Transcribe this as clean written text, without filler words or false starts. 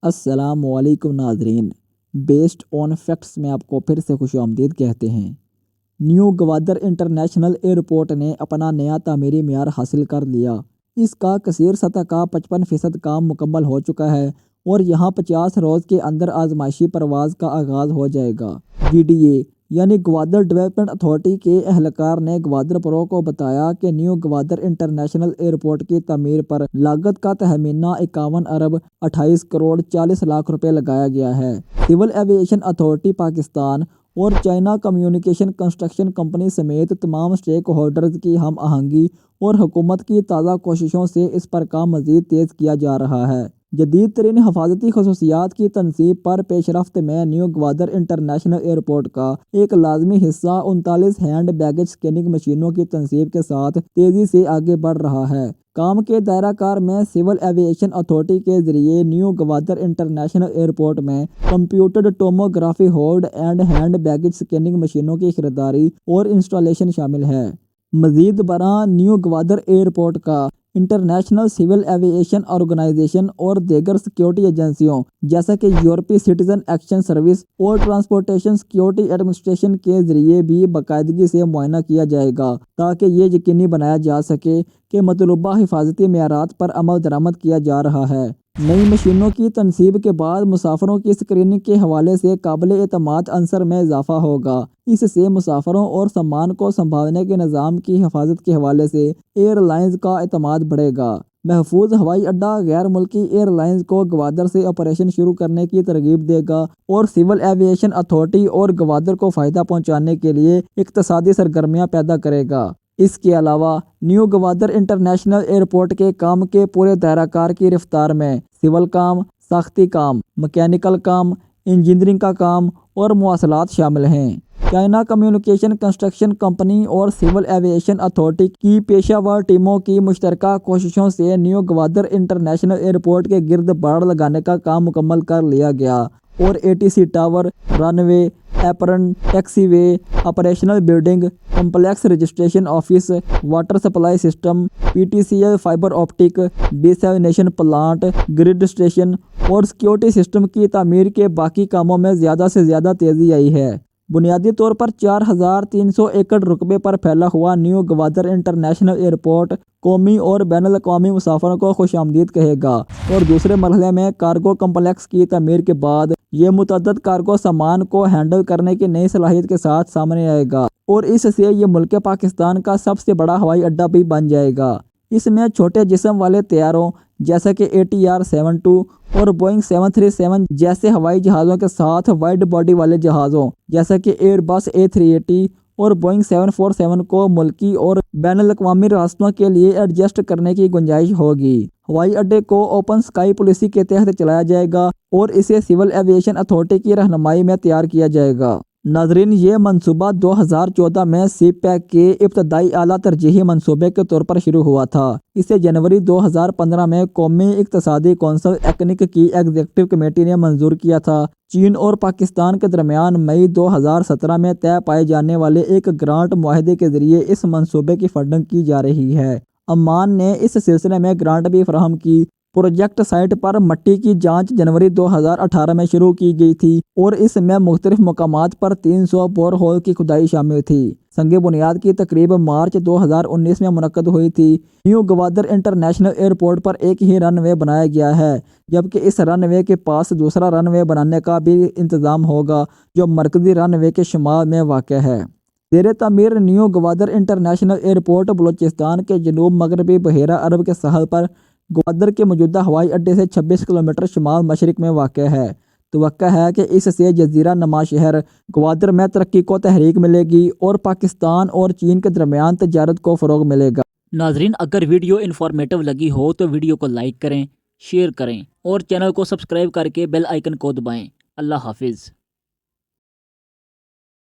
السلام علیکم ناظرین، بیسڈ آن فیکٹس میں آپ کو پھر سے خوش آمدید کہتے ہیں۔ نیو گوادر انٹرنیشنل ایئرپورٹ نے اپنا نیا تعمیری معیار حاصل کر لیا۔ اس کا کثیر سطح کا 55% کام مکمل ہو چکا ہے اور یہاں 50 روز کے اندر آزمائشی پرواز کا آغاز ہو جائے گا۔ GDA یعنی گوادر ڈیولپمنٹ اتھارٹی کے اہلکار نے گوادر پرو کو بتایا کہ نیو گوادر انٹرنیشنل ایئرپورٹ کی تعمیر پر لاگت کا تخمینہ 51 ارب 28 کروڑ 40 لاکھ روپے لگایا گیا ہے۔ سول ایویشن اتھارٹی پاکستان اور چائنا کمیونیکیشن کنسٹرکشن کمپنی سمیت تمام اسٹیک ہولڈرز کی ہم آہنگی اور حکومت کی تازہ کوششوں سے اس پر کام مزید تیز کیا جا رہا ہے۔ جدید ترین حفاظتی خصوصیات کی تنصیب پر پیش رفت میں نیو گوادر انٹرنیشنل ایئرپورٹ کا ایک لازمی حصہ 39 ہینڈ بیگیج سکیننگ مشینوں کی تنصیب کے ساتھ تیزی سے آگے بڑھ رہا ہے۔ کام کے دائرہ کار میں سول ایویشن اتھارٹی کے ذریعے نیو گوادر انٹرنیشنل ایئرپورٹ میں کمپیوٹرڈ tomography hold and hand baggage scanning مشینوں کی خریداری اور انسٹالیشن شامل ہے۔ مزید برآں نیو گوادر ایئرپورٹ کا انٹرنیشنل سول ایویشن آرگنائزیشن اور دیگر سیکیورٹی ایجنسیوں جیسا کہ یورپی سٹیزن ایکشن سروس اور ٹرانسپورٹیشن سیکیورٹی ایڈمنسٹریشن کے ذریعے بھی باقاعدگی سے معائنہ کیا جائے گا تاکہ یہ یقینی بنایا جا سکے کہ مطلوبہ حفاظتی معیارات پر عمل درآمد کیا جا رہا ہے۔ نئی مشینوں کی تنصیب کے بعد مسافروں کی اسکریننگ کے حوالے سے قابل اعتماد عنصر میں اضافہ ہوگا۔ اس سے مسافروں اور سامان کو سنبھالنے کے نظام کی حفاظت کے حوالے سے ایئر لائنز کا اعتماد بڑھے گا۔ محفوظ ہوائی اڈہ غیر ملکی ایئر لائنز کو گوادر سے آپریشن شروع کرنے کی ترغیب دے گا اور سول ایویشن اتھارٹی اور گوادر کو فائدہ پہنچانے کے لیے اقتصادی سرگرمیاں پیدا کرے گا۔ اس کے علاوہ نیو گوادر انٹرنیشنل ایئرپورٹ کے کام کے پورے دائرہ کار کی رفتار میں سول کام، ساختی کام، مکینیکل کام، انجینئرنگ کا کام اور مواصلات شامل ہیں۔ چائنا کمیونیکیشن کنسٹرکشن کمپنی اور سول ایویشن اتھارٹی کی پیشہ ور ٹیموں کی مشترکہ کوششوں سے نیو گوادر انٹرنیشنل ایئرپورٹ کے گرد باڑ لگانے کا کام مکمل کر لیا گیا اور ATC tower, runway, apron, taxiway, operational building, complex registration office, water supply system, PTCL fibre optic, desalination plant, grid station اور سیکیورٹی سسٹم کی تعمیر کے باقی کاموں میں زیادہ سے زیادہ تیزی آئی ہے۔ بنیادی طور پر 4300 ایکڑ رقبے پر پھیلا ہوا نیو گوادر انٹرنیشنل ایئرپورٹ قومی اور بین الاقوامی مسافروں کو خوش آمدید کہے گا اور دوسرے مرحلے میں کارگو کمپلیکس کی تعمیر کے بعد یہ متعدد کارگو سامان کو ہینڈل کرنے کی نئی صلاحیت کے ساتھ سامنے آئے گا اور اس سے یہ ملک پاکستان کا سب سے بڑا ہوائی اڈہ بھی بن جائے گا۔ اس میں چھوٹے جسم والے طیاروں جیسا کہ ATR-72 اور بوئنگ 737 جیسے ہوائی جہازوں کے ساتھ وائڈ باڈی والے جہازوں جیسا کہ ایئر بس A380 اور بوئنگ 747 کو ملکی اور بین الاقوامی راستوں کے لیے ایڈجسٹ کرنے کی گنجائش ہوگی۔ ہوائی اڈے کو اوپن اسکائی پالیسی کے تحت چلایا جائے گا اور اسے سول ایویشن اتھارٹی کی رہنمائی میں تیار کیا جائے گا۔ ناظرین، یہ منصوبہ 2014 میں CPEC کے ابتدائی اعلیٰ ترجیحی منصوبے کے طور پر شروع ہوا تھا۔ اسے جنوری 2015 میں قومی اقتصادی کونسل ایکنک کی ایگزیکٹو کمیٹی نے منظور کیا تھا۔ چین اور پاکستان کے درمیان مئی 2017 میں طے پائے جانے والے ایک گرانٹ معاہدے کے ذریعے اس منصوبے کی فنڈنگ کی جا رہی ہے۔ عمان نے اس سلسلے میں گرانٹ بھی فراہم کی۔ پروجیکٹ سائٹ پر مٹی کی جانچ جنوری 2018 میں شروع کی گئی تھی اور اس میں مختلف مقامات پر 300 بور ہول کی کھدائی شامل تھی۔ سنگ بنیاد کی تقریب مارچ 2019 میں منعقد ہوئی تھی۔ نیو گوادر انٹرنیشنل ایئرپورٹ پر ایک ہی رن وے بنایا گیا ہے جبکہ اس رن وے کے پاس دوسرا رن وے بنانے کا بھی انتظام ہوگا جو مرکزی رن وے کے شمال میں واقع ہے۔ زیر تعمیر new Gwadar international airport Balochistan کے جنوب مغربی بحیرہ عرب کے ساحل پر گوادر کے موجودہ ہوائی اڈے سے 26 کلومیٹر شمال مشرق میں واقع ہے۔ توقع ہے کہ اس سے جزیرہ نما شہر گوادر میں ترقی کو تحریک ملے گی اور پاکستان اور چین کے درمیان تجارت کو فروغ ملے گا۔ ناظرین، اگر ویڈیو انفارمیٹو لگی ہو تو ویڈیو کو لائک کریں، شیئر کریں اور چینل کو سبسکرائب کر کے بیل آئیکن کو دبائیں۔ اللہ حافظ۔